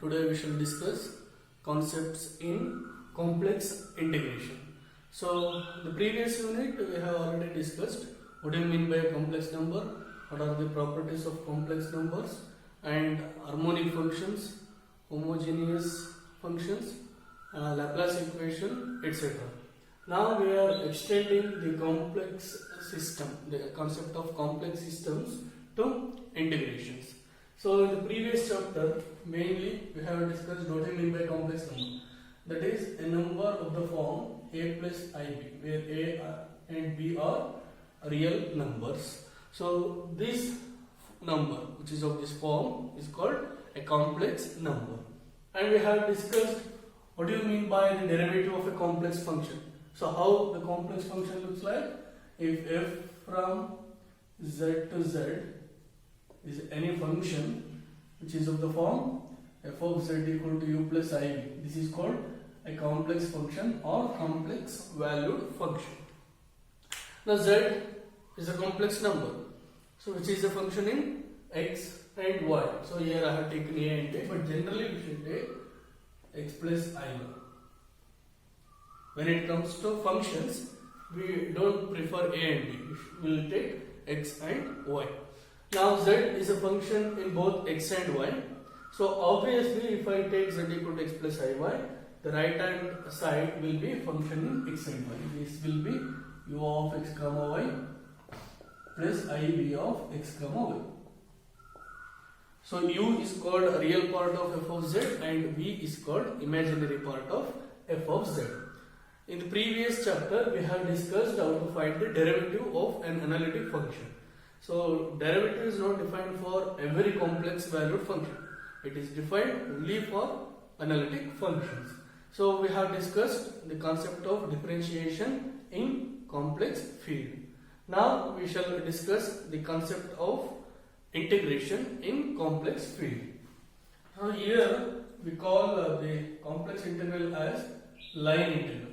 Today we shall discuss concepts in complex integration. So the previous unit we have already discussed what do you mean by a complex number, what are the properties of complex numbers, and harmonic functions, homogeneous functions, Laplace equation, etc. Now we are extending the complex system, the concept of complex systems to integrations. So in the previous chapter, mainly we have discussed what we mean by complex number. That is a number of the form a plus ib, where a and b are real numbers. So this number, which is of this form, is called a complex number. And we have discussed what do you mean by the derivative of a complex function. So how the complex function looks like? If f from z to z is any function which is of the form f of z equal to u plus iv, this is called a complex function or complex valued function. Now z is a complex number, so which is a function in x and y. So here I have taken a and b, but generally we should take x plus iy. When it comes to functions, we don't prefer a and b, we will take x and y. Now z is a function in both x and y. So obviously if I take z equal to x plus iy, the right hand side will be function in x and y. This will be u of x comma y plus iv of x comma y. So u is called a real part of f of z and v is called imaginary part of f of z. In the previous chapter we have discussed how to find the derivative of an analytic function. So derivative is not defined for every complex valued function. It is defined only for analytic functions. So we have discussed the concept of differentiation in complex field. Now we shall discuss the concept of integration in complex field. Now here we call the complex integral as line integral.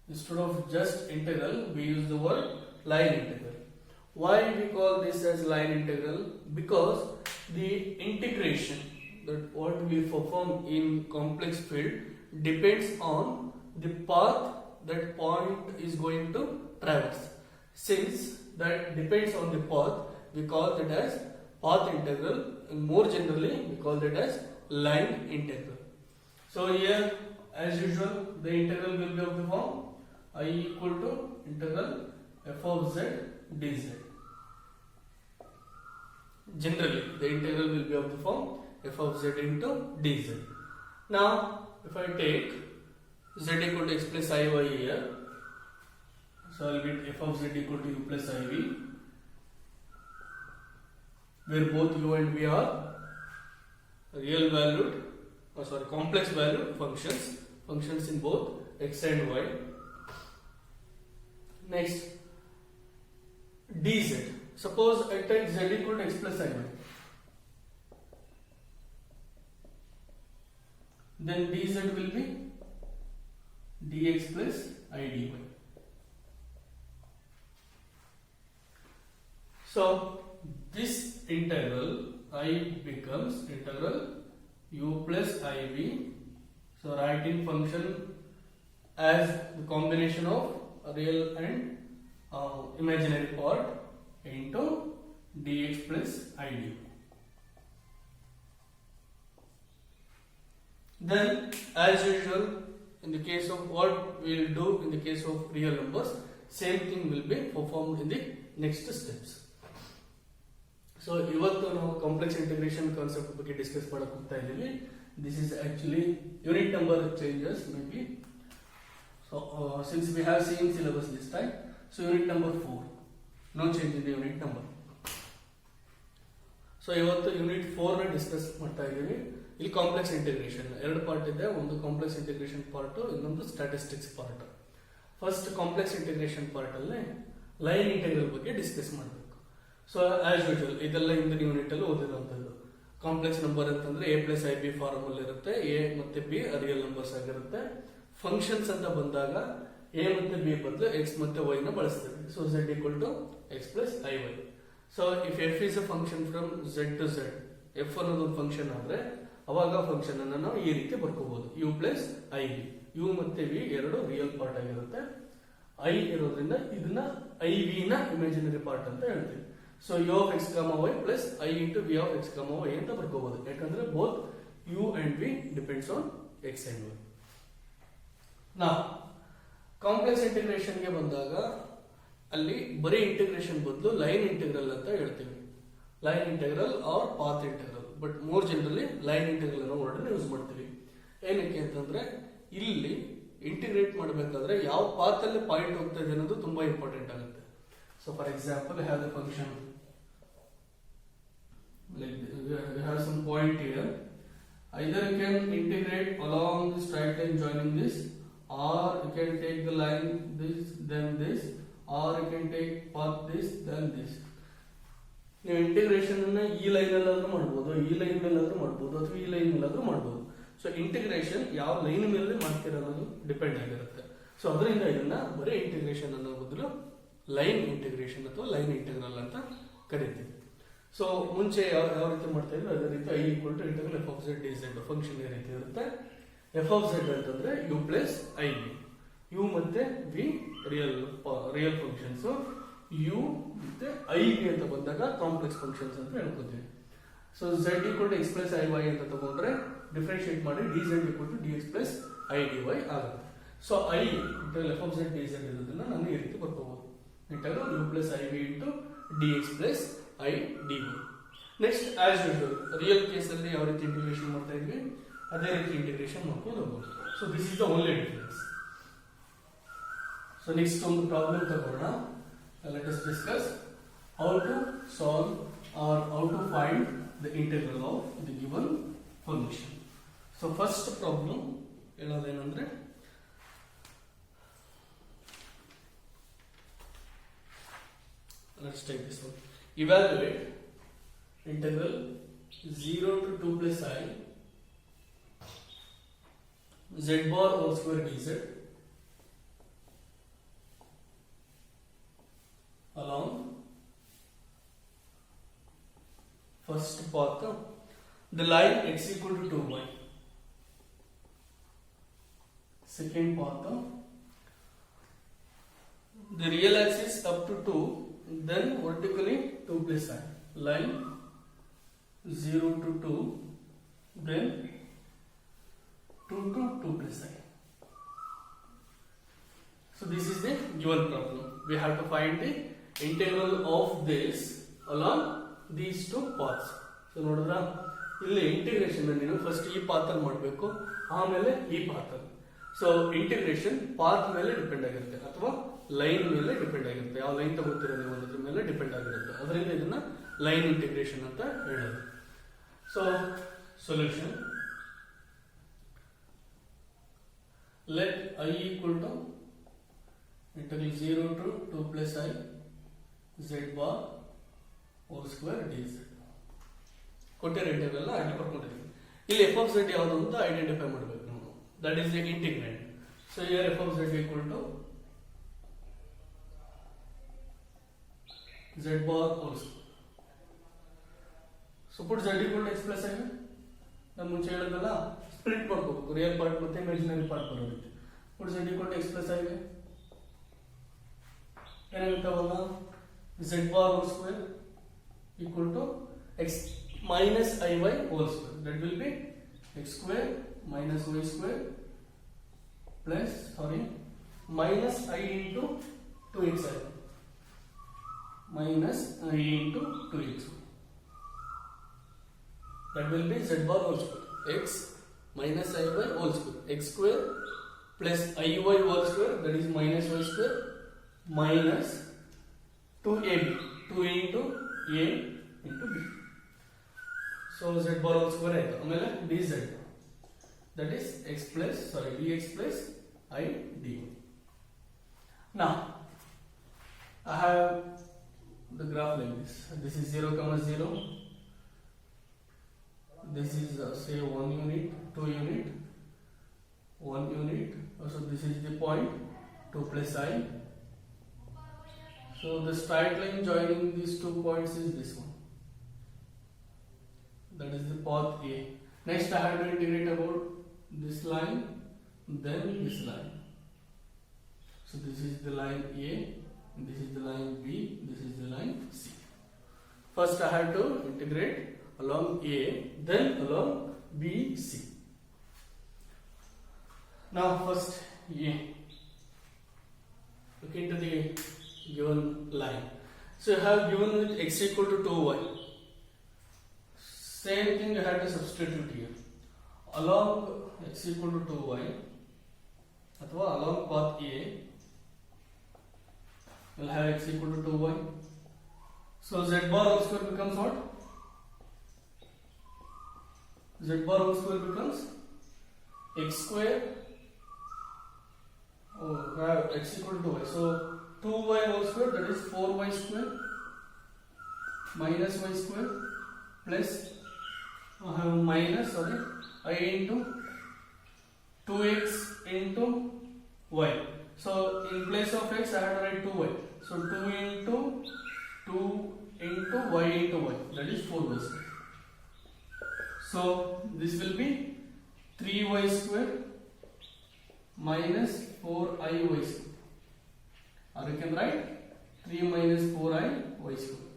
Instead of just integral, we use the word line integral. Why we call this as line integral? Because the integration that what we perform in complex field depends on the path that point is going to traverse. Since that depends on the path, we call that as path integral, and more generally we call that as line integral. So here as usual the integral will be of the form I equal to integral f of z dz. Generally the integral will be of the form f of z into dz. Now if I take z equal to x plus iy here, so I will get f of z equal to u plus iv, where both u and v are real valued, complex valued functions in both x and y. Next, dz. Suppose I take z equal to x plus iy, then dz will be dx plus idy. So this integral I becomes integral u plus iv. So writing function as the combination of real and imaginary part into dx plus id. Then as usual, in the case of what we will do in the case of real numbers, same thing will be performed in the next steps. So ಇವತ್ತು ನಾವು complex integration concept ಬಗ್ಗೆ discuss ಮಾಡಕ್ಕೆ ಹೋಗ್ತಾ ಇದ್ದೀವಿ. This is actually unit number changes maybe. So since we have seen syllabus this time, so unit number 4, no change in the unit number. So ಇವತ್ತು unit 4 ನ discuss ಮಾಡ್ತಾ ಇದ್ದೀವಿ. ಇಲ್ಲಿ complex integration ಎರಡು ಪಾರ್ಟ್ ಇದೆ, ಒಂದು ಕಾಂಪ್ಲೆಕ್ಸ್ ಇಂಟಿಗ್ರೇಷನ್ ಪಾರ್ಟ್, ಇನ್ನೊಂದು statistics part. First complex integration part ಅಲ್ಲಿ ಲೈನ್ ಇಂಟಿಗ್ರಲ್ ಬಗ್ಗೆ ಡಿಸ್ಕಸ್ ಮಾಡಬೇಕು. ಸೊ ಆಸ್ ಯೂಶುವಲ್ ಇದೆಲ್ಲ ಹಿಂದಿನ ಯೂನಿಟ್ ಅಲ್ಲಿ ಓದಿರುವಂತದ್ದು. ಕಾಂಪ್ಲೆಕ್ಸ್ ನಂಬರ್ ಅಂತಂದ್ರೆ A plus I B form ಅಲ್ಲಿ ಇರುತ್ತೆ, ಎ ಮತ್ತೆ ಬಿ ರಿಯಲ್ ನಂಬರ್ಸ್ ಆಗಿರುತ್ತೆ. ಫಂಕ್ಷನ್ಸ್ ಅಂತ ಬಂದಾಗ ಎ ಮತ್ತೆ ಬಿ ಬದಲು ಎಕ್ಸ್ ಮತ್ತೆ ವೈ ನ ಬಳಸ್ತೇವೆ. So z equal to x plus iy. So if f is a function from z to z, F ಅನ್ನೋದು ಒಂದು ಫಂಕ್ಷನ್ ಆದ್ರೆ ಅವಾಗ ಫಂಕ್ಷನ್ ಅನ್ನ ನಾವು ಈ ರೀತಿ ಬರ್ಕೋಬಹುದು, U plus I V. U ಮತ್ತೆ ವಿ ಎರಡು ರಿಯಲ್ ಪಾರ್ಟ್ ಆಗಿರುತ್ತೆ. ಐ ಇರೋದ್ರಿಂದ ಇದನ್ನ ಐ ವಿ ನ ಇಮ್ಯಾಜಿನರಿ ಪಾರ್ಟ್ ಅಂತ ಹೇಳ್ತೀವಿ. So U of X comma Y plus I into V of X comma Y ಅಂತ ಬರ್ಕೋಬಹುದು. ಯಾಕಂದ್ರೆ both U and V depends on X and Y. ನಾ ಕಾಂಪ್ಲೆಕ್ಸ್ ಇಂಟಿಗ್ರೇಷನ್ ಗೆ ಬಂದಾಗ ಅಲ್ಲಿ ಬರೀ ಇಂಟಿಗ್ರೇಷನ್ ಬದಲು ಲೈನ್ ಇಂಟಿಗ್ರಲ್ ಅಂತ ಹೇಳ್ತೀವಿ. Line integral or path integral, but more generally line integral ಅನ್ನೋ ವರ್ಡ್ ಯೂಸ್ ಮಾಡ್ತೀವಿ. ಏನಕ್ಕೆ ಅಂತಂದ್ರೆ ಇಲ್ಲಿ ಇಂಟಿಗ್ರೇಟ್ ಮಾಡಬೇಕಾದ್ರೆ ಯಾವ ಪಾತ್ ಅಲ್ಲಿ ಪಾಯಿಂಟ್ ಹೋಗ್ತಾ ಇದೆ ಅನ್ನೋದು ತುಂಬಾ ಇಂಪಾರ್ಟೆಂಟ್ ಆಗುತ್ತೆ. So for example, we have the function like we have some point here. Either you can integrate along this straight line joining this, or you can take the line this then this, or you can take path this then this. ನೀವು integration ಅನ್ನ ಈ line ಅಲ್ಲಾದ್ರೂ ಮಾಡ್ಬೋದು, ಈ line ಮೇಲಾದ್ರೂ ಮಾಡ್ಬೋದು, ಅಥವಾ ಈ line ಮೇಲಾದ್ರೂ ಮಾಡ್ಬೋದು. So integration ಯಾವ ಲೈನ್ ಮೇಲೆ ಮಾಡ್ತೀರ ಅನ್ನೋದು ಡಿಪೆಂಡ್ ಆಗಿರುತ್ತೆ. ಸೊ ಅದರಿಂದ ಇದನ್ನ ಬರೀ ಇಂಟಿಗ್ರೇಷನ್ ಅನ್ನೋ ಬದಲು ಲೈನ್ ಇಂಟಿಗ್ರೇಷನ್ ಅಥವಾ ಲೈನ್ ಇಂಟಿಗ್ರಲ್ ಅಂತ ಕರಿತೀವಿ. ಸೊ ಮುಂಚೆ ಯಾವ ರೀತಿ ಮಾಡ್ತಾ ಇದ್ರು ಅದೇ ರೀತಿ I equal to integral F of Z D Z function ಈ ರೀತಿ ಇರುತ್ತೆ. ಎಫ್ ಆಫ್ ಝೆಡ್ ಅಂತಂದ್ರೆ U plus I V. U ಮತ್ತೆ ವಿ ರಿಯಲ್ ಫಂಕ್ಷನ್ಸ್, ಯು ಮತ್ತೆ ಐ ವಿ ಅಂತ ಬಂದಾಗ ಕಾಂಪ್ಲೆಕ್ಸ್ ಫಂಕ್ಷನ್ಸ್ ಅಂತ ಹೇಳ್ಕೊತೀವಿ. So Z equal to X plus I Y ಅಂತ ತಗೊಂಡ್ರೆ ಡಿಫ್ರೆನ್ಶಿಯೇಟ್ ಮಾಡಿ D Z equal to D X plus I D Y ಆಗುತ್ತೆ. So I interval F of Z D Z ಇರೋದನ್ನ ನಾನು ಈ ರೀತಿ ಬರ್ಕೋಬಹುದು, interval U plus I V into D X plus I D Y. Next as usual real case ಅಲ್ಲಿ ಯಾವ ರೀತಿ integration ಮಾಡ್ತಾ ಇದ್ವಿ ಅದೇ ರೀತಿ ಇಂಟಿಗ್ರೇಷನ್ ಮಾಡ್ಕೊಂಡು ಹೋಗ್ಬೋದು. So this is the only difference. So next ಒಂದು ಪ್ರಾಬ್ಲಮ್ ತಗೋಣ. Let us discuss how to solve or how to find the integral of the given function. So first problem ಹೇಳೋದೇನಂದ್ರೆ let's take this one. Evaluate integral 0 to 2 plus I z bar whole square dz along first path the line x equal to 2y, second path the real axis up to 2, then vertically 2 plus I, line 0 to 2, then 2 to 2 plus I. So this is the given problem. We have to find the integral of this along these two paths. So ನೋಡಿದ್ರಾ ಇಲ್ಲಿ integration ನೀವು first ಈ path ಅಲ್ಲಿ ಮಾಡಬೇಕು, ಆಮೇಲೆ ಈ path ಅಲ್ಲಿ. So integration path ಮೇಲೆ ಡಿಪೆಂಡ್ ಆಗಿರುತ್ತೆ ಅಥವಾ ಲೈನ್ ಮೇಲೆ ಡಿಪೆಂಡ್ ಆಗಿರುತ್ತೆ. ಯಾವ ಲೈನ್ ತಗೋತೀರ ನೀವು ಅನ್ನೋದ್ರ ಮೇಲೆ ಡಿಪೆಂಡ್ ಆಗಿರುತ್ತೆ. ಅದರಿಂದ ಇದನ್ನ ಲೈನ್ ಇಂಟಿಗ್ರೇಷನ್ ಅಂತ ಹೇಳೋದು. So solution, let I equal to integral 0 to 2 plus I z bar whole square dz. ಕೊಟ್ಟಿರೋ ಇಂಟೆಗ್ರಲ್ ಆಗಿ ಬರ್ಕೊಂಡಿದ್ದೀವಿ. ಇಲ್ಲಿ ಎಫ್ ಆಫ್ ಝೆಡ್ ಯಾವುದು ಅಂತ ಐಡೆಂಟಿಫೈ ಮಾಡಬೇಕು ನಾವು. That is the integrand. So here F of Z equal to z bar whole square. So put z equal to x plus I. ನಾನು ಮುಂಚೆ ಹೇಳಿದ್ನಲ್ಲ ಸ್ಪ್ಲಿಟ್ ಮಾಡ್ಕೋಬೇಕು, ರಿಯಲ್ ಪಾರ್ಟ್ ಮತ್ತೆ ಇಮ್ಯಾಜಿನರಿ ಪಾರ್ಟ್ ಬರೋದಕ್ಕೆ. ಪುಟ್ z equal to x plus I ಏನಾಗುತ್ತೆ ಅವಾಗ z bar whole square equal to x minus iy whole square. That will be x square minus y square plus minus I into 2xi minus I into 2xy. That will be z bar whole square, x minus iy whole square, x square plus iy whole square, that is minus y square minus 2ab, 2 into a into b. So z bar whole square ಆಯ್ತು. ಆಮೇಲೆ dz, that is dx plus I dy. Now I have the graph like this. This is 0, 0. This is say 1 unit, 2 unit, 1 unit. So this is the point 2 plus I. So the straight line joining these 2 points is this one. that is the path A. Next I have to integrate about this line, then this line. So this is the line A, this is the line B, this is the line C. First I have to integrate along A, then along B, C. Now first A. Look into the given line. So you have given with x equal to 2y. Same thing you have to substitute here. Along x equal to 2y, अथवा along path A, we'll have x equal to 2y. So z bar whole square becomes what? Z bar whole square becomes x square. Oh, have x equal to 2y. So 2y whole square, that is 4y square minus y square plus I into 2x into y. So in place of x I have to write 2y. So 2 into y into y, that is 4y square. So this will be 3y square minus 4iy square. Or you can write 3 minus 4iy square.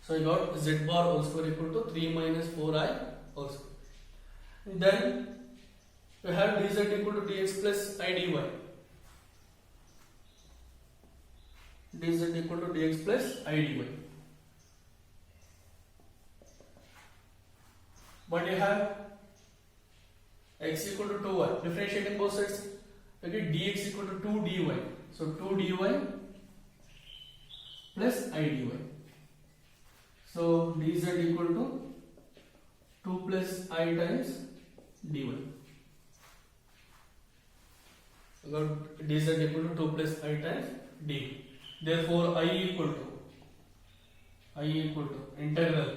So you got z bar whole square equal to 3 minus 4i whole square. Then we have dz equal to dx plus I dy. Dz equal to dx plus I dy. But you have x equal to 2y. Differentiating both sides. Okay, dx equal to 2 dy. So 2 dy plus I dy. So dz equal to 2 plus I times dy. We got dz equal to 2 plus I times dy. Therefore I equal to integral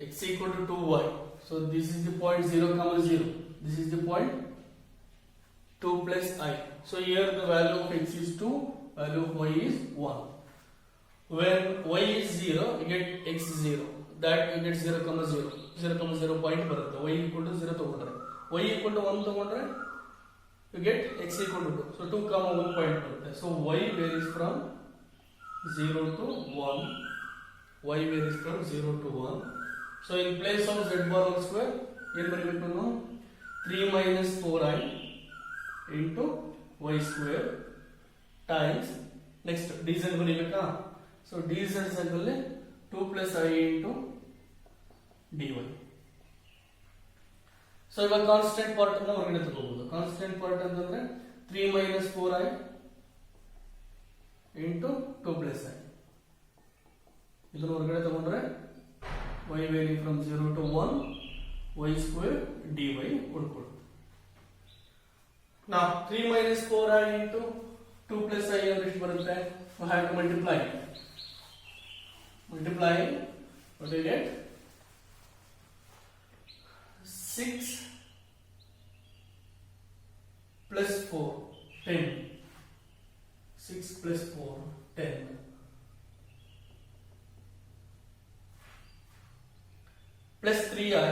x equal to 2y. So this is the point 0 comma 0. This is the point 2 plus I. So here the value of x is 2, value of y is 1. When y is 0, you get x 0. That you get 0 comma 0. 0 comma 0 point barutte. Y equal to 0 tagondre. Y equal to 1 tagondre, you get x equal to 2. So 2 comma 1 point barutte. So y varies from 0 to 1. Y varies from 0 to 1. So in place of z bar whole square, here we will 3 minus 4i into y square times next dz bariyaka. So dz is 2 plus I into dy. So iva constant part anna horgade tagobodu. Constant part antandre 3 minus 4i into 2 plus I. Idannu horgade tagondre y varying from 0 to 1 y square dy udkodu. Now 3 minus 4i into 2 plus I and ಎಷ್ಟು ಬರುತ್ತೆ? We have to multiply. What do you get? 6 plus 4, 10. 6 plus 4, 10. Plus 3i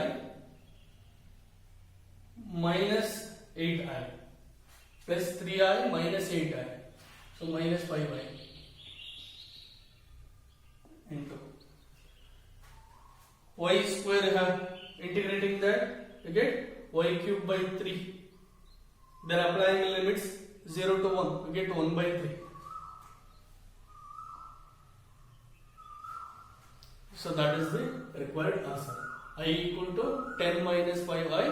minus 8i. Plus 3i minus 8i. So minus 5i into y square, you have integrating that, you get y cube by 3. Then applying the limits 0 to 1, you get 1 by 3. So that is the required answer. I equal to 10 minus 5i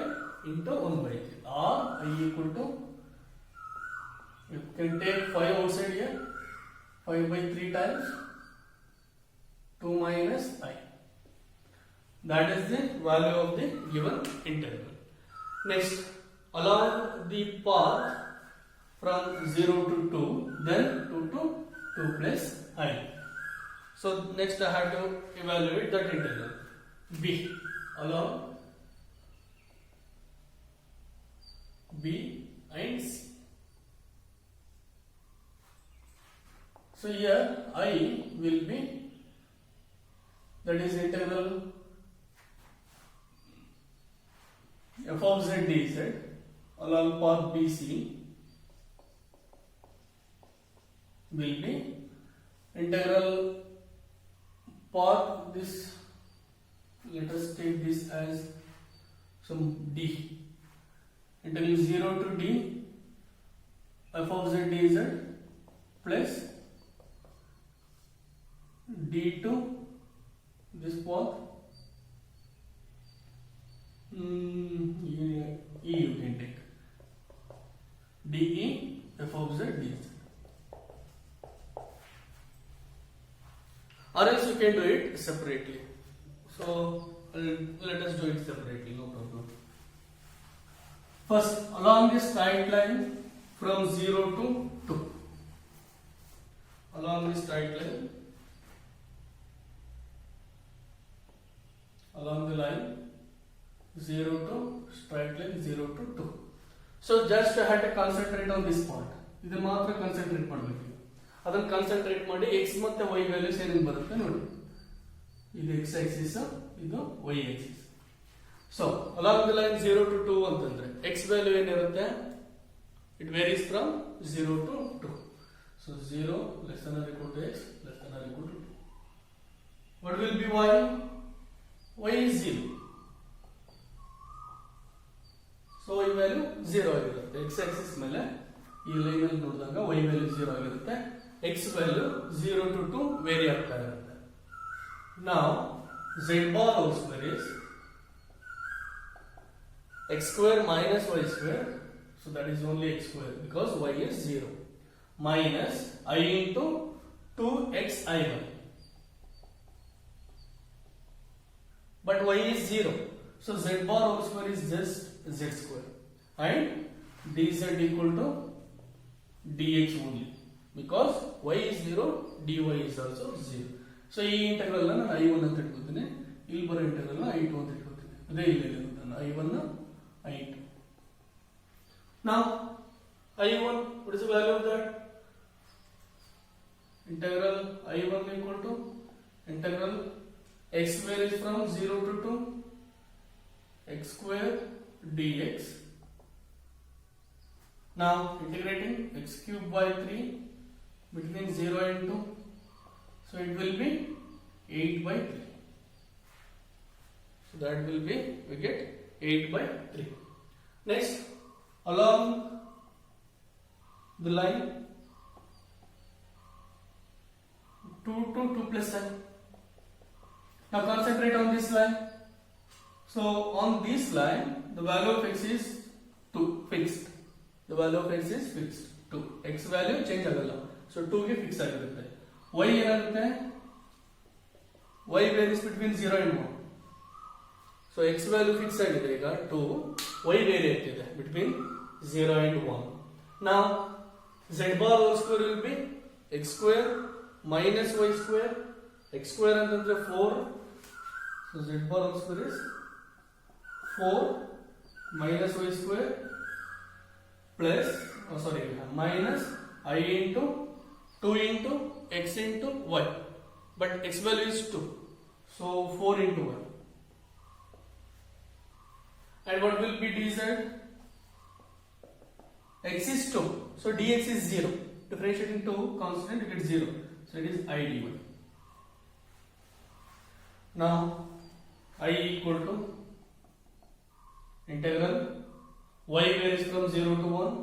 into 1 by 3. Or I equal to, you can take 5 outside here, 5 by 3 times 2 minus I. That is the value of the given integral. Next, along the path from 0 to 2, then 2 to 2 plus I. So next I have to evaluate that integral. B along B and C. So here I will be that is integral f of z dz along path BC will be integral path this, let us take this as some d, integral 0 to d f of z dz plus d to this path e you can take de f of z dz, or else you can do it separately. So let us do it separately, no problem. First, along this straight line from 0 to 2, along this straight line, along the line 0 to straight line 0 to 2. So just I had to concentrate on this part. ಇದು ಮಾತ್ರ concentrate ಮಾಡಬೇಕು. ಅದನ್ನು concentrate ಮಾಡಿ x ಮತ್ತೆ y values ಏನೇನು ಬರುತ್ತೆ ನೋಡಿ. ಇದು x ಆಕ್ಸಿಸ್, ಇದು y Axis. So along the line 0 to 2 ಅಂತಂದ್ರೆ x ವ್ಯಾಲ್ಯೂ ಏನಿರುತ್ತೆ, it varies from 0 to 2. So 0 less than or equal to x less than or equal to 2. What will be y? Y is 0. So y value 0 ಆಗಿರುತ್ತೆ. x axis ಮೇಲೆ ಈ line ಅಲ್ಲಿ ನೋಡಿದಾಗ y value 0 ಆಗಿರುತ್ತೆ, x value 0 to 2 very ಆಗ್ತಾ ಇರುತ್ತೆ. Now z bar whole square is x square minus y square, so that is only x square because y is 0, minus I into 2xi1, but y is 0, so z bar whole square is just z square, and dz equal to dx only because y is 0, dy is also 0. So ಈ integral ನಾನು i1 ಅಂತ ಇಟ್ಕೊತೀನಿ, ಇಲ್ಲಿ ಬರೋ integral ನ i2 ಅಂತ ಇಟ್ಕೊತೀನಿ. ಅದೇ ಇಲ್ಲಿ ನಾನು i1 i2. Now i1, what is the value of that? Integral i1 equal to integral x varies from 0 to 2 x square dx. Now integrating x cube by 3 between 0 and 2, so it will be 8 by 3. So that will be, we get 8 by 3. Next, along the line 2 to 2 plus sign. Now concentrate on this line. So on this line, the value of x is 2 fixed. The value of x is fixed. 2. X value change ಆಗಲ್ಲ. So 2 ಗೆ fix ಆಗಿರುತ್ತೆ. Y ಏನಾಗುತ್ತೆ? Y varies between 0 and 1. So x value fixed ಆಗಿದೆ ಈಗ 2. Y very ಆಗ್ತಿದೆ between 0 and 1. Now z bar whole square will be x square minus y square. X square ಅಂತಂದ್ರೆ 4. So z bar whole square is 4 minus y square plus minus I into 2 into x into y, but x value is 2, so 4 into 1. And what will be dz? X is 2, so dx is 0. Differentiating 2 constant, you get 0, so it is I dy. Now I equal to integral y varies from 0 to 1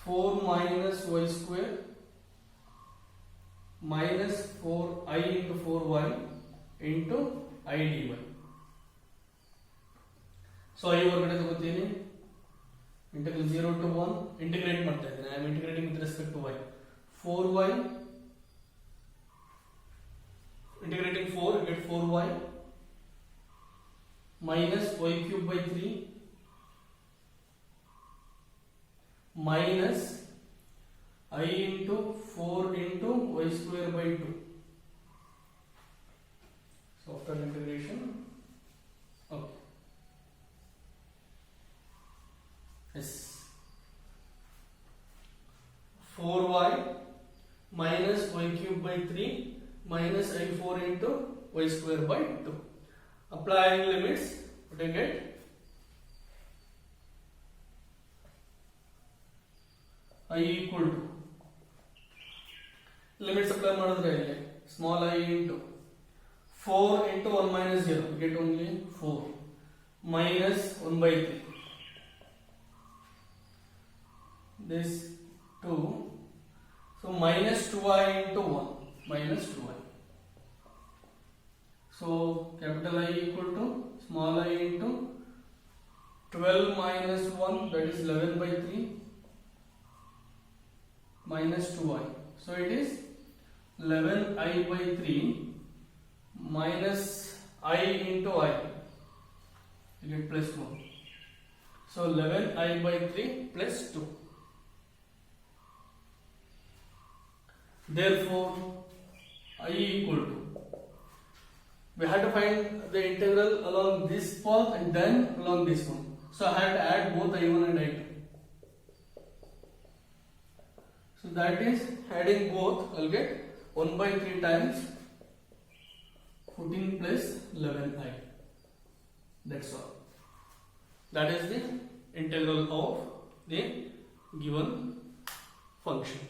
4 minus y square minus 4i into 4y into I dy. So I ಹೊರಗಡೆ ತಗೋತೀನಿ, integral 0 to 1 integrate ಮಾಡ್ತಾ ಇದ್ದೀನಿ. I am integrating with respect to y. 4y integrating 4, you get 4y minus y cube by 3 minus I into 4 into y square by 2. So after integration, okay, yes, 4y minus y cube by 3 minus I4 into y square by 2. Applying limits, what do you get? I equal to limits apply ಮಾಡಿದ್ರೆ ಇಲ್ಲಿ small I into 4 into 1 minus 0, you get only 4 minus 1 by 3. This 2, so minus 2i into 1, minus 2i. So capital I equal to small I into 12 minus 1, that is 11 by 3 minus 2i. So it is 11i by 3 minus I into I. You get plus 1. So 11i by 3 plus 2. Therefore, I equal to, we had to find the integral along this path and then along this one. So I had to add both I1 and I2. So that is, adding both, I'll get 1 by 3 times 14 plus 11i. That's all. That is the integral of the given function.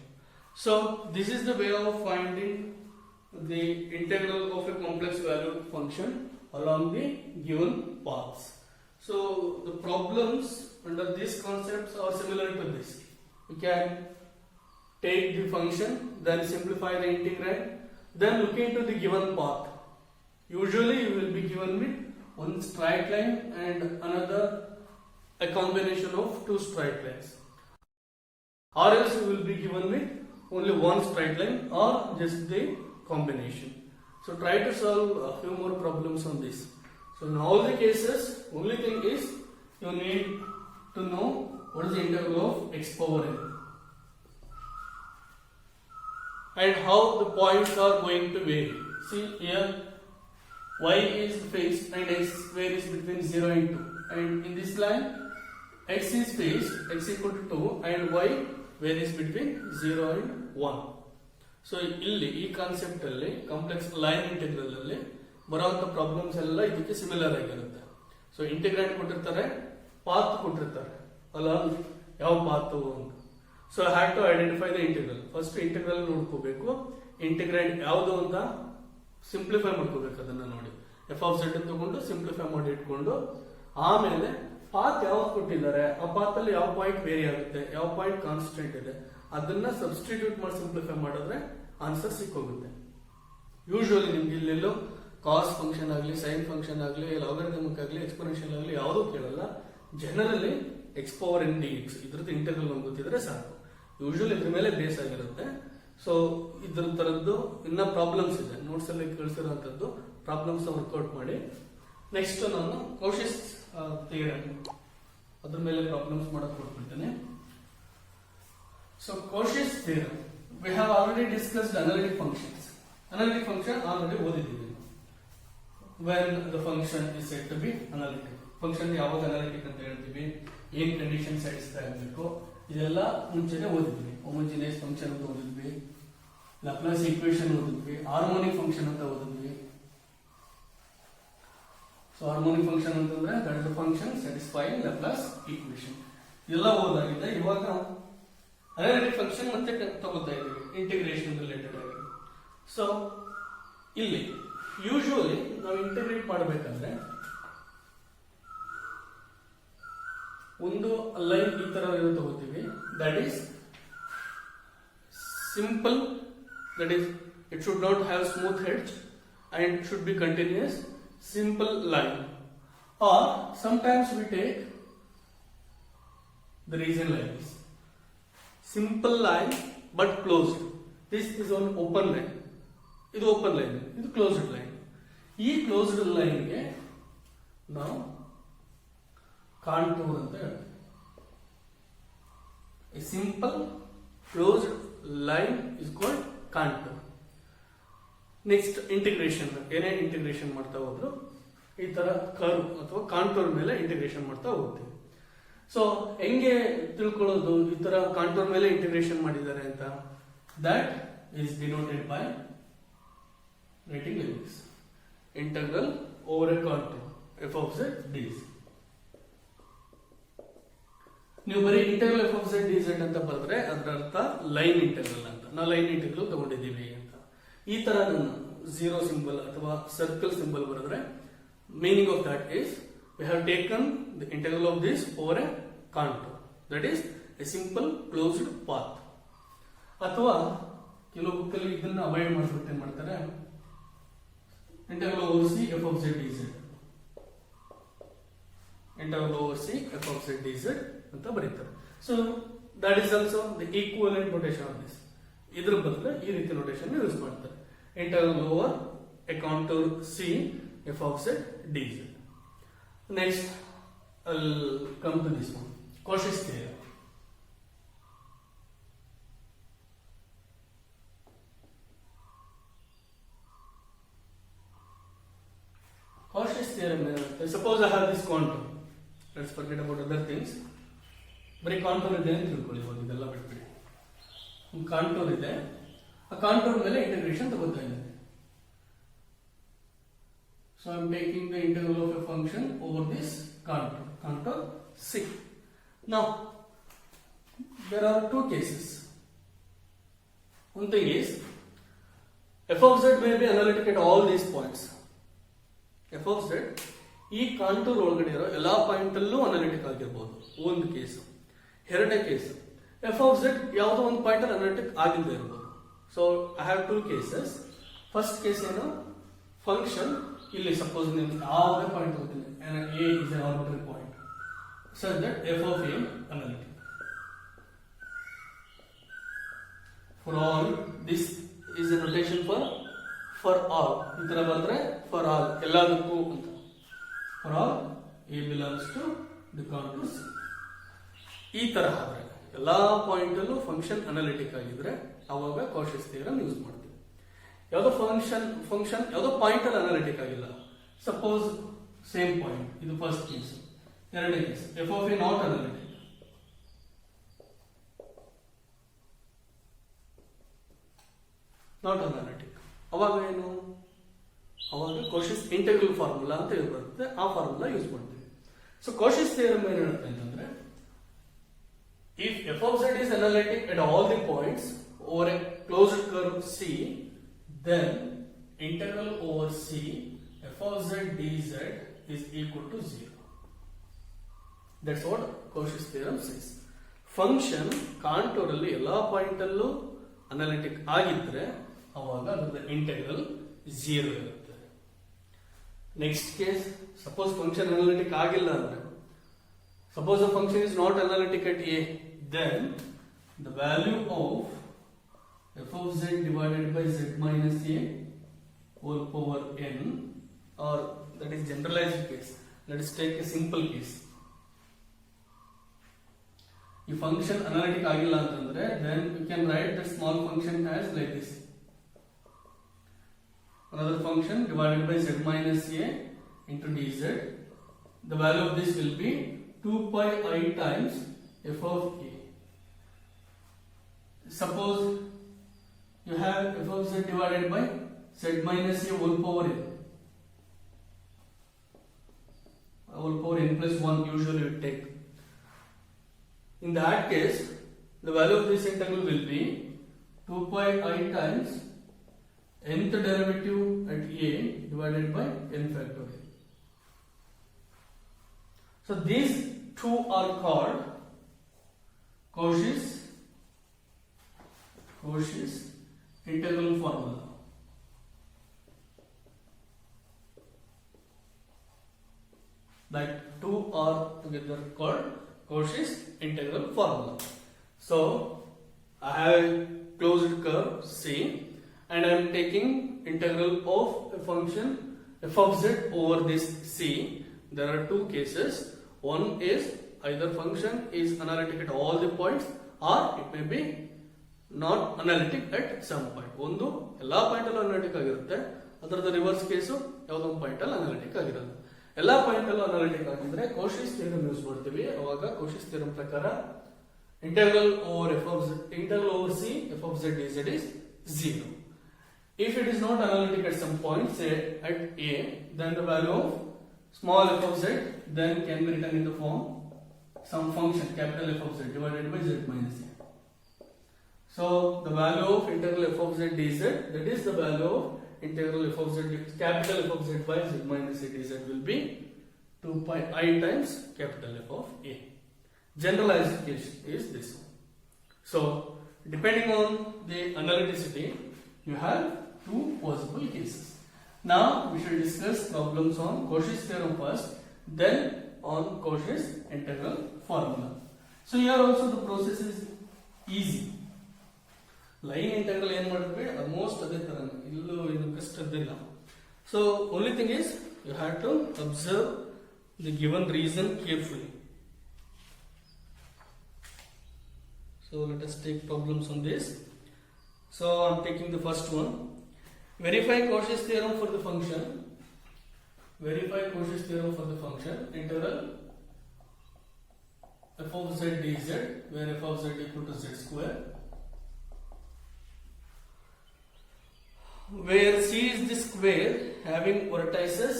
So this is the way of finding the integral of a complex valued function along the given paths. So the problems under these concepts are similar to this. You can take the function, then simplify the integrand, then look into the given path. Usually you will be given with one straight line and another a combination of two straight lines, or else you will be given with only one straight line or just the combination. So try to solve a few more problems on this. So in all the cases, only thing is you need to know what is the integral of x power n and how the points are going to vary. See here, y is phase and x varies between 0 and 2, and in this line x is phase, x equal to 2, and y varies between 0 and 1. So ಇಲ್ಲಿ ಈ concept ಅಲ್ಲಿ complex line integral ಅಲ್ಲಿ ಬರುವಂತ problems ಎಲ್ಲ ಇದಕ್ಕೆ similar ಆಗಿರುತ್ತೆ. So integrand ಕೊಟ್ಟಿರ್ತಾರೆ, path ಕೊಟ್ಟಿರ್ತಾರೆ, ಅಲ್ಲ ಯಾವ ಪಾತ್ ಅಂತ. So have to identify the integral. First integral ನೋಡ್ಕೋಬೇಕು, ಇಂಟಿಗ್ರಾಂಡ್ ಯಾವುದು ಅಂತ ಸಿಂಪ್ಲಿಫೈ ಮಾಡ್ಕೋಬೇಕು. ಅದನ್ನ ನೋಡಿ ಎಫ್ ಆಫ್ ಝೆಡ್ ತಗೊಂಡು ಸಿಂಪ್ಲಿಫೈ ಮಾಡಿ ಇಟ್ಕೊಂಡು, ಆಮೇಲೆ ಪಾತ್ ಯಾವ್ದು ಕೊಟ್ಟಿದ್ದಾರೆ, ಆ ಪಾತ್ ಅಲ್ಲಿ ಯಾವ ಪಾಯಿಂಟ್ ವೇರಿ ಆಗುತ್ತೆ, ಯಾವ ಪಾಯಿಂಟ್ ಕಾನ್ಸ್ಟೆಂಟ್ ಇದೆ, ಅದನ್ನ ಸಬ್ಸ್ಟಿಟ್ಯೂಟ್ ಮಾಡಿ ಸಿಂಪ್ಲಿಫೈ ಮಾಡಿದ್ರೆ ಆನ್ಸರ್ ಸಿಕ್ಕೋಗುತ್ತೆ. ಯೂಶುವಲಿ ನಿಮ್ಗೆ ಇಲ್ಲೆಲ್ಲೋ ಕಾಸ್ ಫಂಕ್ಷನ್ ಆಗಲಿ, ಸೈನ್ ಫಂಕ್ಷನ್ ಆಗಲಿ, ಲಾಗರಿಥಮಿಕ್ ಆಗಲಿ, ಎಕ್ಸ್ಪೋನೆನ್ಷಿಯಲ್ ಆಗಲಿ ಯಾವುದೂ ಕೇಳಲ್ಲ. Generally X power N D X ಇದ್ರದ್ದು ಇಂಟೆಗ್ರಲ್ ನಮ್ಗೆ ಗೊತ್ತಿದ್ರೆ ಸಾಕು. ಯೂಶುವಲಿ ಇದ್ರ ಮೇಲೆ ಬೇಸ್ ಆಗಿರುತ್ತೆ. ಸೊ ಇದ್ರ ತರದ್ದು ಇನ್ನ ಪ್ರಾಬ್ಲಮ್ಸ್ ಇದೆ, ನೋಟ್ಸ್ ಅಲ್ಲಿ ಕಳಿಸಿರುವಂತದ್ದು ಪ್ರಾಬ್ಲಮ್ಸ್ ವರ್ಕೌಟ್ ಮಾಡಿ. ನೆಕ್ಸ್ಟ್ ನಾನು ಕೌಶಿಸ್ ಥಿಯರಮ್ ಅದ್ರ ಮೇಲೆ ಪ್ರಾಬ್ಲಮ್ಸ್ ಮಾಡಕ್ ಕೊಟ್ಬಿಡ್ತೇನೆ. So Cauchy's theorem, we have already discussed analytic functions. Analytic function already ಓದಿದ್ದೀವಿ. When the function is said to be analytic. Function ಯಾವಾಗ analytic ಅಂತ ಹೇಳ್ತೀವಿ, ಏನ್ ಕಂಡೀಷನ್ ಸ್ಯಾಟಿಸ್ಫೈ ಆಗಬೇಕು, ಇದೆಲ್ಲ ಮುಂಚೆನೆ ಓದಿದ್ವಿ. ಹೋಮೋಜಿನಿಯಸ್ ಫಂಕ್ಷನ್ ಅಂತ ಓದಿದ್ವಿ, ಲ್ಯಾಪ್ಲೇಸ್ ಈಕ್ವೇಷನ್ ಓದಿದ್ವಿ, ಹಾರ್ಮೋನಿಕ್ ಫಂಕ್ಷನ್ ಅಂತ ಓದಿದ್ವಿ. ಸೊ ಹಾರ್ಮೋನಿಕ್ ಫಂಕ್ಷನ್ ಅಂತಂದ್ರೆ that is the function satisfying Laplace equation. ಇದೆಲ್ಲ ಓದಾಗಿದೆ. ಇವಾಗ ನಾವು ಅನಾಲಿಟಿಕ್ ಫಂಕ್ಷನ್ ಮತ್ತೆ ತಗೋತಾ ಇದ್ದೀವಿ ಇಂಟಿಗ್ರೇಷನ್ ರಿಲೇಟೆಡ್ ಆಗಿ. ಸೊ ಇಲ್ಲಿ ಯೂಶುವಲಿ ನಾವು ಇಂಟಿಗ್ರೇಟ್ ಮಾಡಬೇಕಂದ್ರೆ ಒಂದು ಲೈನ್ ಈ ತರ ತಗೋತೀವಿ, that is simple, that is it should not have smooth edge and should be continuous, simple line. Or sometimes we take the reason line is simple line but closed. This is on open line. ಇದು open line, ಇದು closed line. ಈ closed ಲೈನ್ಗೆ ನಾವು contour ಅಂತ ಹೇಳ್ತೀವಿ. A simple closed line is called contour. Next integration, ಏನೇ integration ಮಾಡ್ತಾ ಹೋದ್ರು ಈ ತರ ಕರ್ವ್ ಅಥವಾ ಕಾಂಟೂರ್ ಮೇಲೆ ಇಂಟಿಗ್ರೇಷನ್ ಮಾಡ್ತಾ ಹೋಗ್ತೀವಿ. ಸೊ ಹೆಂಗೆ ತಿಳ್ಕೊಳ್ಳೋದು ಈ ತರ ಕಾಂಟೂರ್ ಮೇಲೆ ಇಂಟಿಗ್ರೇಷನ್ ಮಾಡಿದ್ದಾರೆ ಅಂತ? That is denoted by writing like this: integral over a contour f of z dz. ನೀವು ಬರೀ integral F of Z D Z ಅಂತ ಬರೆದ್ರೆ ಅದರ ಅರ್ಥ ಲೈನ್ ಇಂಟೆಗ್ರಲ್ ಅಂತ. ನಾವು ಲೈನ್ ಇಂಟೆಗ್ರಲ್ ತಗೊಂಡಿದ್ದೀವಿ ಅಂತ. ಈ ತರ ನಾನು ಝೀರೋ ಸಿಂಬಲ್ ಅಥವಾ ಸರ್ಕಲ್ ಸಿಂಬಲ್ ಬರೆದ್ರೆ meaning of that is we have taken the integral of this over a contour, that is a simple closed path. ಅಥವಾ ಕೆಲವು ಬುಕ್ಕಲ್ಲಿ ಇದನ್ನ ಅವಾಯ್ಡ್ ಮಾಡ್ಬಿಟ್ಟು ಏನ್ ಮಾಡ್ತಾರೆ, integral over C F of Z D Z, integral over C F of Z D Z ಅಂತ ಬರೀತಾರೆ. So that is also the equivalent notation of this. ಇದ್ರ ಬದಲು ಈ ರೀತಿ ನೊಟೇಷನ್ ಯೂಸ್ ಮಾಡ್ತಾರೆ: integral over A contour C f of z dz. Next, I'll come to this one, Cauchy's theorem. Cauchy's theorem. Suppose I have this contour. Let's forget about other things. ಬರೀ contour ಇದೆ ಅಂತ ತಿಳ್ಕೊಳ್ಳಿ. ಇವಾಗ ಇದೆಲ್ಲ ಬಿಟ್ಬಿಡಿ. ಒಂದು contour ಇದೆ, ಆ ಕಾಂಟೂರ್ ಮೇಲೆ ಇಂಟಿಗ್ರೇಷನ್ ತಗೋತಾ ಇದ್ದೇನೆ. So I am taking the integral of a function over this contour C. Now there are two cases. One thing is f of z may be analytic at all these points. f of z ಈ contour ಒಳಗಡೆ ಇರೋ ಎಲ್ಲಾ point ಅಲ್ಲೂ analytic ಆಗಿರಬಹುದು. ಒಂದು case. ಎರಡನೇ case, f of z ಯಾವುದೋ ಒಂದು ಪಾಯಿಂಟ್ ಅಲ್ಲಿ ಅನಾಲಿಟಿಕ್ ಆಗಿಲ್ಲದೆ ಇರಬಹುದು. So I have two cases. First case ಏನು, ಫಂಕ್ಷನ್ ಇಲ್ಲಿ ಸಪೋಸ್ ನೀವು ಯಾವುದೇ ಪಾಯಿಂಟ್ ತಗೋತೀನಿ, a is an arbitrary point such that f of a analytic. For all, this is a notation for all. ಈ ತರ ಬಂದ್ರೆ for all ಎಲ್ಲದಕ್ಕೂ ಅಂತ. For all a belongs to the contour C. ಈ ತರ ಆದ್ರೆ ಎಲ್ಲಾ ಪಾಯಿಂಟ್ ಅಲ್ಲೂ ಫಂಕ್ಷನ್ ಅನಾಲಿಟಿಕ್ ಆಗಿದ್ರೆ ಅವಾಗ Cauchy's theorem ಯೂಸ್ ಮಾಡ್ತೀವಿ. ಯಾವುದೋ ಫಂಕ್ಷನ್ ಯಾವುದೋ ಪಾಯಿಂಟ್ ಅಲ್ಲಿ ಅನಾಲಿಟಿಕ್ ಆಗಿಲ್ಲ, ಸಪೋಸ್ ಸೇಮ್ ಪಾಯಿಂಟ್, ಇದು ಫಸ್ಟ್ ಕೇಸ್. ಎರಡನೇ case, F of A not analytic. Not analytic ಅವಾಗ ಏನು, ಅವಾಗ Cauchy's ಇಂಟೆಗ್ರಲ್ ಫಾರ್ಮುಲಾ ಅಂತ ಬರುತ್ತೆ, ಆ ಫಾರ್ಮುಲಾ ಯೂಸ್ ಮಾಡ್ತೀವಿ. ಸೊ Cauchy's theorem ಏನು ಹೇಳುತ್ತೆ ಅಂತಂದ್ರೆ, if f of z is analytic at all the points over a closed curve C, then integral over C f of z dz is equal to 0. That's what Cauchy's theorem says. Function contour ಅಲ್ಲಿ ಎಲ್ಲಾ point ಅಲ್ಲೂ analytic ಆಗಿದ್ರೆ ಅವಾಗ ಅದರ integral 0 ಇರುತ್ತೆ. Next case, suppose function analytic ಆಗಿಲ್ಲ ಅಂದ್ರೆ, suppose the function is not analytic at a, then the value of f of z divided by z minus a whole power n, or that is generalized case. Let us take a simple case. If function analytic agilla antandre, then we can write the small function as like this: another function divided by z minus a into dz. The value of this will be 2 pi I times f of a. Suppose you have f of z divided by z minus a whole power n. Whole power n plus 1 usually we take. In that case, the value of this integral will be 2 pi I times nth derivative at a divided by n factorial. So these two are called Cauchy's integral formula. That two are together called Cauchy's integral formula. So I have a closed curve C and I am taking integral of a function f of z over this C. There are two cases. One is either function is analytic at all the points or it may be not analytic at some point. ಒಂದು ಎಲ್ಲಾ point ಅಲ್ಲೂ analytic ಆಗಿರುತ್ತೆ, ಅದರದ reverse case ಯಾವುದೋ ಒಂದು point ಅಲ್ಲಿ analytic ಆಗಿರಲ್ಲ. ಎಲ್ಲಾ ಪಾಯಿಂಟ್ ಅಲ್ಲೂ ಅನಾಲಿಟಿಕ್ ಆಗಿದ್ರೆ Cauchy's theorem ಯೂಸ್ ಮಾಡ್ತೀವಿ. ಅವಾಗ Cauchy's theorem ಪ್ರಕಾರ integral over c f of z dz is 0. If it is not analytic at some point, say at A, then the value of small f of z then can be written in the form some function capital F of z divided by z minus a. So the value of integral f of z dz, that is the value of integral f of z capital F of z by z minus a dz will be 2 pi I times capital F of a. Generalized case is this one. So depending on the analyticity, you have two possible cases. Now we shall discuss problems on Cauchy's theorem first, then on Cauchy's integral formula. So here also the process is easy. Line integral ಏನು ಮಾಡಿದ್ವಿ almost ಅದೇ ತರ ಇಲ್ಲೂ ಏನು ಕಷ್ಟದಿಲ್ಲ. So only thing is you have to observe the given reason carefully. So let us take problems on this. So I am taking the first one. Verify Cauchy's theorem for the function. Verify Cauchy's theorem for the function integral f of z dz, where f of z equal to z square, where c is the square having vertices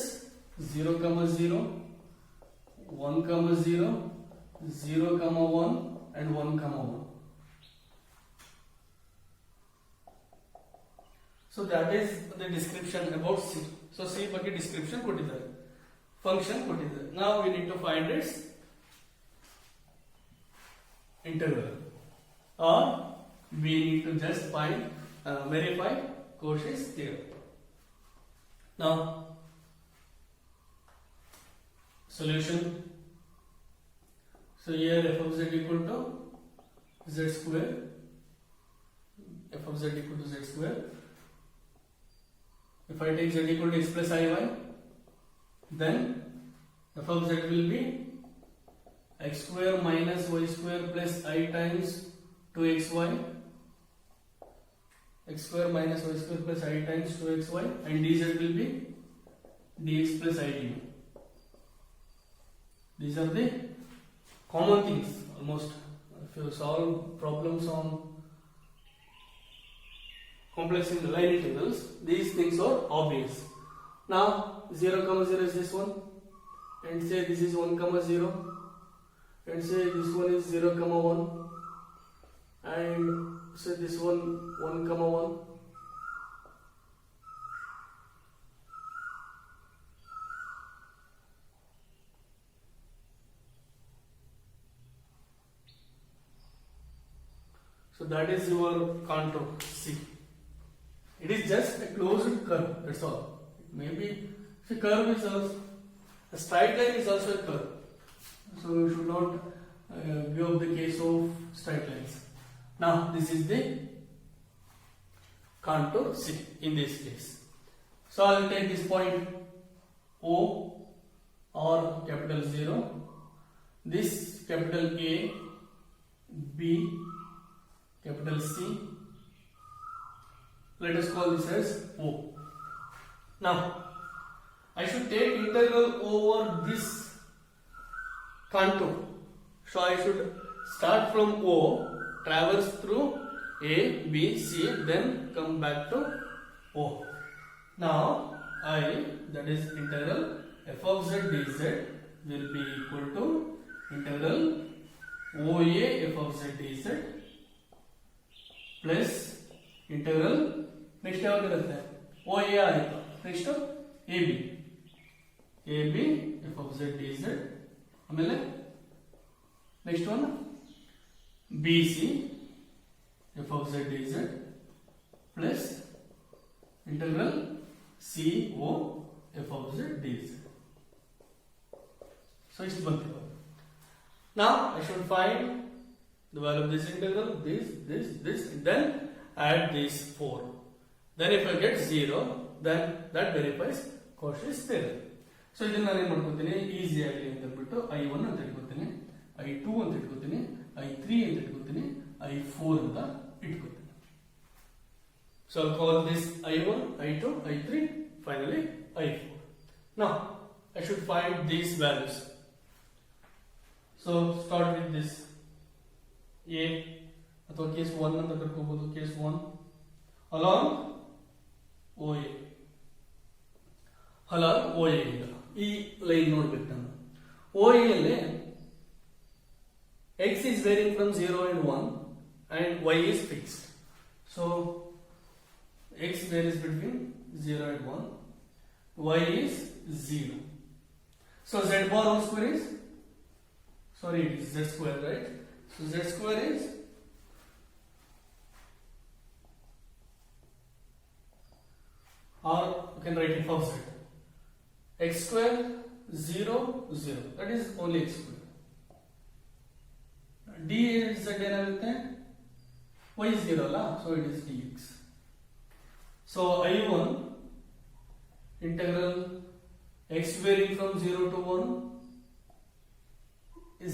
0, 0, 1, 0, 0, 1 and 1, 1. So that is the description about C. So C ಬಗ್ಗೆ description ಕೊಟ್ಟಿದ್ದಾರೆ, function ಕೊಟ್ಟಿದ್ದಾರೆ. Now we need to find its integral, or we need to just find verify Cauchy's theorem. Now solution. So here f of z equal to z square, f of z equal to z square. If I take z equal to x plus iy, then f of z will be x square minus y square plus I times 2xy, x square minus y square plus I times 2xy, and dz will be dx plus I dy. These are the common things almost. If you solve problems on complex in line integrals, these things are obvious. Now 0, 0 is this one, and say this is 1, 0, and say this one is 0, 1, and say this one 1, 1. So that is your contour C. It is just a closed curve, that's all. Maybe the curve is also a straight line is also a curve. So you should not give up the case of straight lines. Now this is the contour C in this case. So I will take this point O or capital 0, this capital A, B, capital C. Let us call this as O. Now I should take integral over this contour. So I should start from O, traverse through A, B, C, then come back to O. Now I, that is integral f of z dz, will be equal to integral OA f of z dz plus integral next ಯಾವಾಗ ಇರುತ್ತೆ OA ಆಯಿತು, next AB f of z dz, ಆಮೇಲೆ next one BC f of z dz plus integral CO f of z dz. So it's ಬಂತು. Now I should find the value of this integral, this, then add these 4. Then if I get 0, then that verifies Cauchy's theorem. So ಇದನ್ನ ನಾನು ಏನು ಮಾಡ್ಕೊತೀನಿ, easy ಆಗಲಿ ಅಂತ ಹೇಳ್ಬಿಟ್ಟು I1 ಅಂತ ಇಟ್ಕೊತೀನಿ, I2 ಅಂತ ಇಟ್ಕೊತೀನಿ, I3 ಅಂತ ಇಟ್ಕೊತೀನಿ, I4 ಅಂತ ಇಟ್ಕೊತೀನಿ. So I'll call this I1, I2, I3, finally I4. Now I should find these values. So start with this A ಅಥವಾ ಕೇಸ್ 1 ಅಂತ ಕರ್ಕೋಬಹುದು, ಕೇಸ್ 1 along ಓ ಎ ಹಲಾರ್ ಓ ಎ ಈಗ ಈ ಲೈನ್ ನೋಡ್ಬೇಕು ನಾನು ಓ ಎ ಅಲ್ಲಿ x is varying from 0 and 1 and y is fixed. So x varies between 0 and 1, y is 0. So z bar whole square is, sorry, it is z square, right? So z square is or you can write f of z, x square 0 0, that is only x square. dz ಏನಾಗುತ್ತೆ y 0 ಅಲ್ಲ, so it is dx. So I1 integral x varying from 0 to 1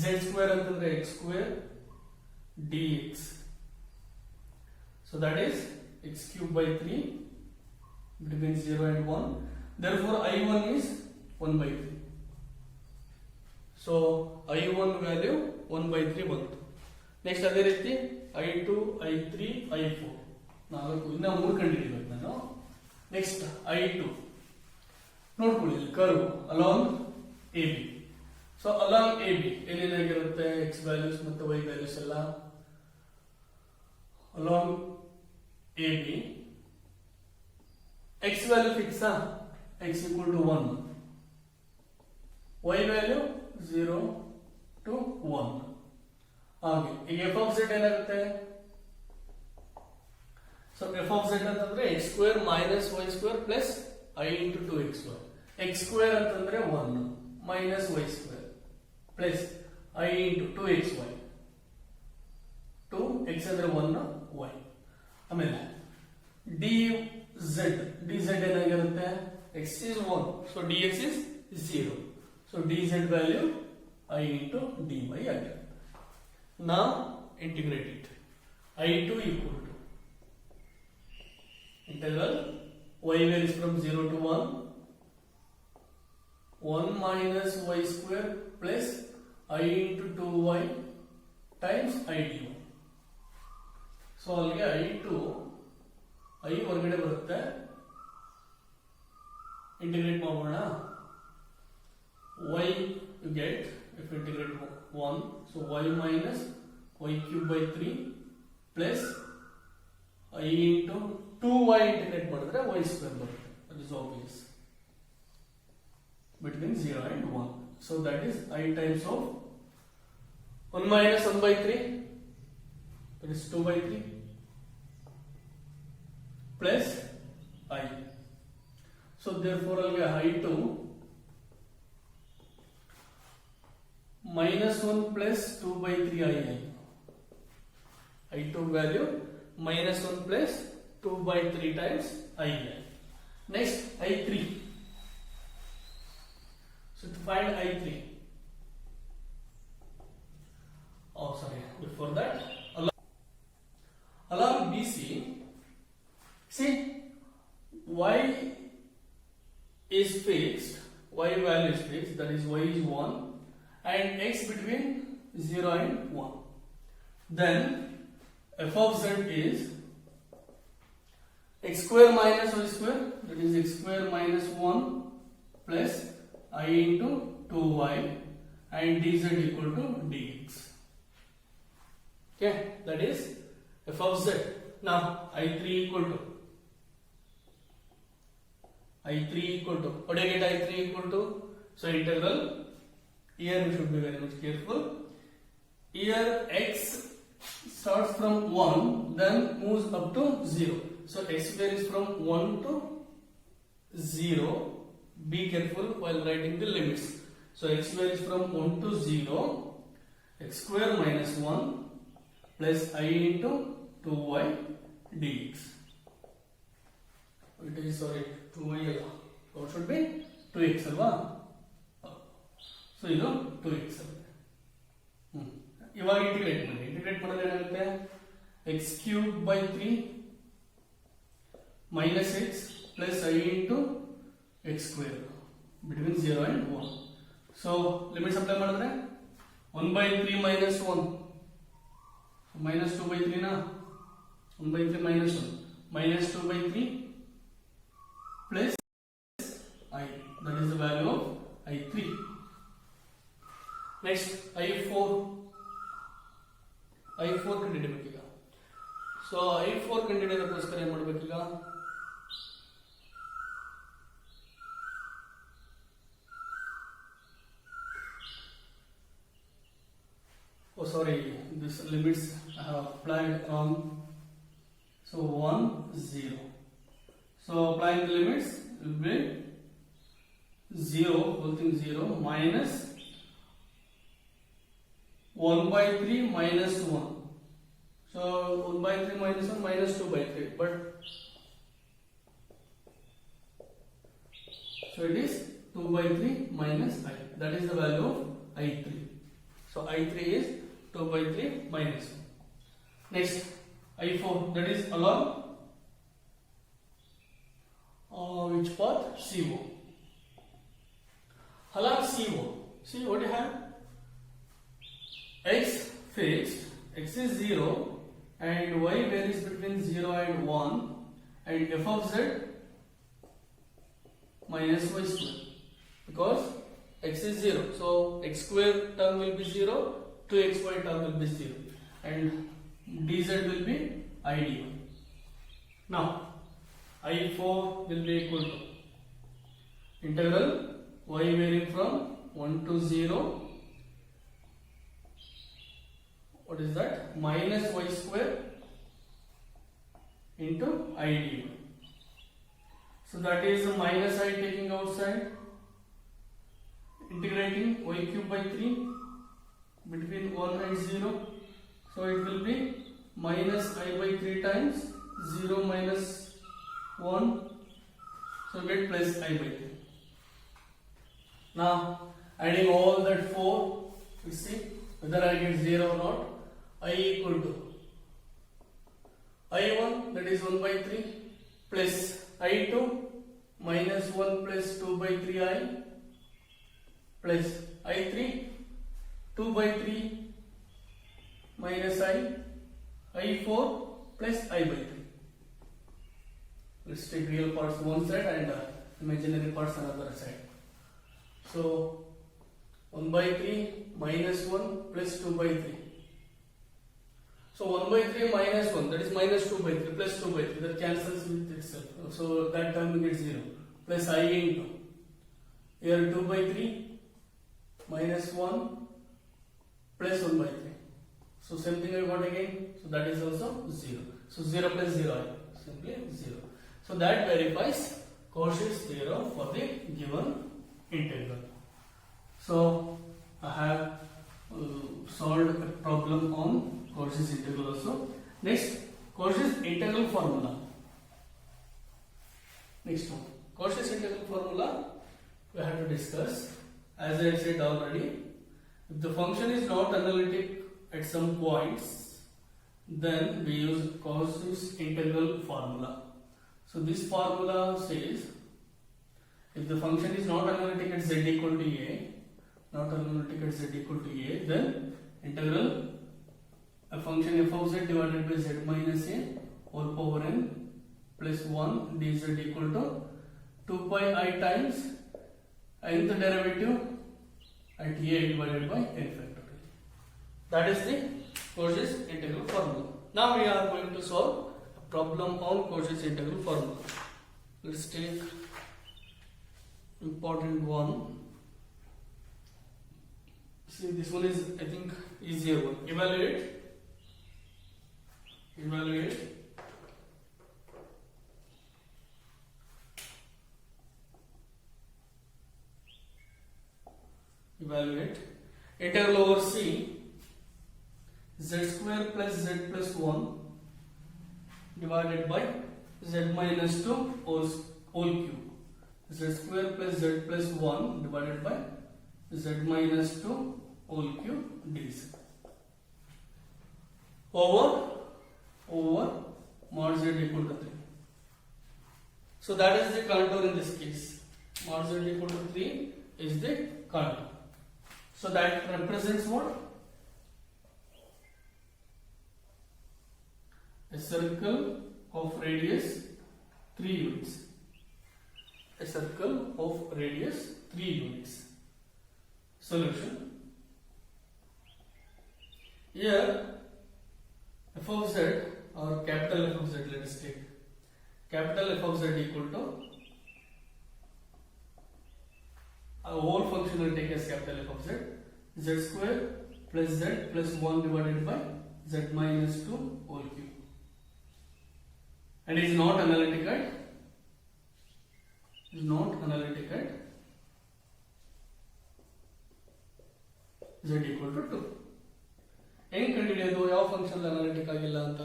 z square ಅಂತಂದ್ರೆ x square dx. So that is x cube by 3 between 0 and 1. Therefore I1 is 1 by 3. So I1 value 1 by 3 ಬಂತು. Next ಅದೇ ರೀತಿ I2, I3, I4 ನಾಲ್ಕು ಇನ್ನ 3 ಕಂಡುಹಿಡಿಯಬೇಕು ನಾನು. Next I2 ನೋಡ್ಕೊಳ್ಳಿ ಇಲ್ಲಿ curve along AB. So along AB ಏನೇನಾಗಿರುತ್ತೆ x values ಮತ್ತು y ವ್ಯಾಲ್ಯೂಸ್ ಎಲ್ಲ along AB x value fix x equal to 1, y value 0 to 1. ಹಾಗೆ ಈಗ f of z ಏನಾಗುತ್ತೆ, ಸೊ f of z ಅಂತಂದ್ರೆ x square minus y square plus I into 2xy. x square ಅಂತಂದ್ರೆ 1 minus y square plus I into 2xy. 2x ಅಂದ್ರೆ 1 y. ಆಮೇಲೆ dz ಏನಾಗಿರುತ್ತೆ, x is 1, so dx is 0, so dz value I into dy ಆಗಿರುತ್ತೆ. Now integrate it. I2 equal to integral y varies from 0 to 1 minus y square plus I into 2y times I dy. So ಅಲ್ಲಿಗೆ I2 I ಹೊರಗಡೆ ಬರುತ್ತೆ, integrate ಮಾಡೋಣ. y you get if you integrate 1, so y minus y cube by 3 plus I into 2y integrate ಮಾಡಿದ್ರೆ y square ಬರುತ್ತೆ. That is obvious. Between 0 and 1. So that is I times of 1 minus 1 by 3, that is 2 by 3 plus I. So therefore ಅಲ್ಲಿಗೆ I2 minus 1 plus 2 by 3 I2 value minus 1 plus 2 by 3 times I. Next I3. So to find I3, oh sorry, before that along BC, see y is fixed, y value is fixed, that is y is 1 and x between 0 and 1. Then f of z is x square minus y square, that is x square minus 1 plus I into 2y and dz equal to dx. Okay, that is f of z. Now I3 equal to what do you get? I3 equal to, so integral, here we should be very much careful. Here x starts from 1 then moves up to 0, so x varies from 1 to 0. Be careful while writing the limits. So x varies from 1 to 0, x square minus 1 plus I into 2y dx. It is, sorry, 2y alva, so it should be 2x alva. So you know 2x alva. ಇವಾಗ integrate ಮಾಡಿದ್ರೆ ಏನಾಗುತ್ತೆ, x cube by 3 minus x plus I into x square between 0 and 1. So limits apply ಮಾಡಿದ್ರೆ 1 by 3 minus 1, so minus 2 by 3 na, 1 by 3 minus 1 minus 2 by 3 plus I, that is the value of I3. Next I4 ಕಂಡುಹಿಡಿಯಬೇಕೀಗ. So I4 ಕಂಡುಹಿಡಿಯೋದಕ್ಕೋಸ್ಕರ ಏನು ಮಾಡಬೇಕೀಗ? Oh sorry, this limits I have applied on. So 1 0. So applying the limits will be 0, whole thing 0, minus 1 by 3 minus 1. So 1 by 3 minus 1 minus 2 by 3. But so it is 2 by 3 minus I. That is the value of I3. So I3 is 2 by 3 minus 1. Next I4, that is along which path? CO. Along CO. See what you have? X fixed, x is 0 and y varies between 0 and 1 and f of z minus y square, because x is 0. So x square term will be 0, 2xy term will be 0 and dz will be I dy. Now I4 will be equal to integral y varying from 1 to 0, what is that, minus y square into I dy. So that is minus I taking outside, integrating y cube by 3 between 1 and 0. So it will be minus I by 3 times 0 minus 1. So get plus I by 3. Now adding all that 4, you see whether I get 0 or not. I equal to I1, that is 1 by 3, plus I2 minus 1 plus 2 by 3I, plus I3 2 by 3 minus I4 plus I by 3. Let's take real parts one side and imaginary parts another side. So 1 by 3 minus 1 plus 2 by 3. So 1 by 3 minus 1, that is minus 2 by 3 plus 2 by 3, that cancels with itself. So that term will get 0 plus I into here 2 by 3 minus 1 plus 1 by 3. So same thing I got again. So that is also 0. So 0 plus 0 I, simply 0. So that verifies Cauchy's theorem for the given integral. So I have solved a problem on Cauchy's integral also. Next, Cauchy's integral formula. Next one, Cauchy's integral formula we have to discuss. As I said already, if the function is not analytic at some points, then we use Cauchy's integral formula. So this formula says, if the function is not analytic at z equal to a, then integral a function f of z divided by z minus a whole power n plus 1 dz equal to 2 pi I times nth derivative at a divided by n factorial. That is the Cauchy's integral formula. Now we are going to solve a problem on Cauchy's integral formula. Let's take important one. See, this one is, I think, easier one. Evaluate integral over c z square plus z plus 1 divided by z minus 2 whole cube. Z square plus z plus 1 divided by z minus 2 whole cube dz over mod z equal to 3. So that is the contour in this case. Mod z equal to 3 is the contour. So that represents what? A circle of radius 3 units. a circle of radius 3 units. Solution. Here f of z or capital F of z, let us take capital F of z equal to a whole function will take as capital F of z, z square plus z plus 1 divided by z minus 2 whole cube, and is not analytic at z equal to 2. ಹೆಂಗೆ ಕಂಡುಹಿಡಿಯೋದು ಯಾವ function analytic ಆಗಿಲ್ಲ ಅಂತ?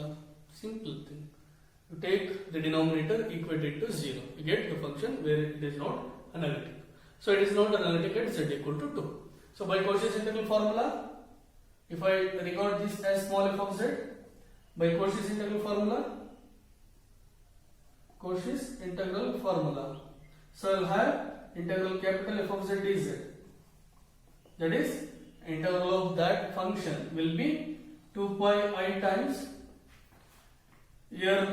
Simple thing, you take the denominator, equate it to 0, you get the function where it is not analytic. So it is not analytic at z equal to 2. So by Cauchy's integral formula, if I record this as small f of z, by Cauchy's integral formula, so I will have integral capital F of z dz, that is integral of that function will be 2 pi I times, here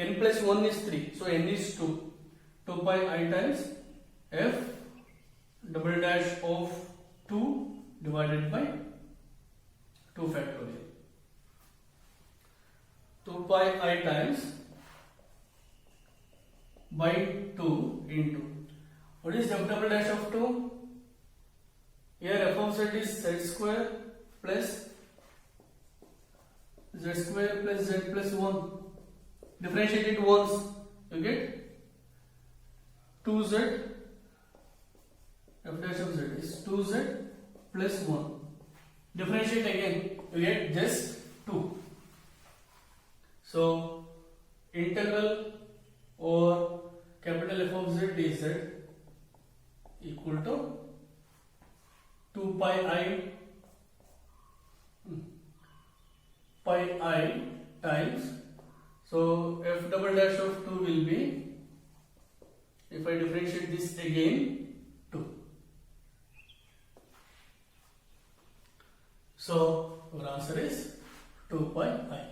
n plus 1 is 3, so n is 2, 2 pi I times f double dash of 2 divided by 2 factorial, 2 pi I times by 2 into, what is f double dash of 2? Here f of z is z square plus z plus 1. Differentiate it once, you get 2z, f dash of z is 2z plus 1. Differentiate again, you get just 2. So integral or capital F of z dz equal to 2 pi I times, so f double dash of 2 will be, if I differentiate this again, 2. So our answer is 2 pi I.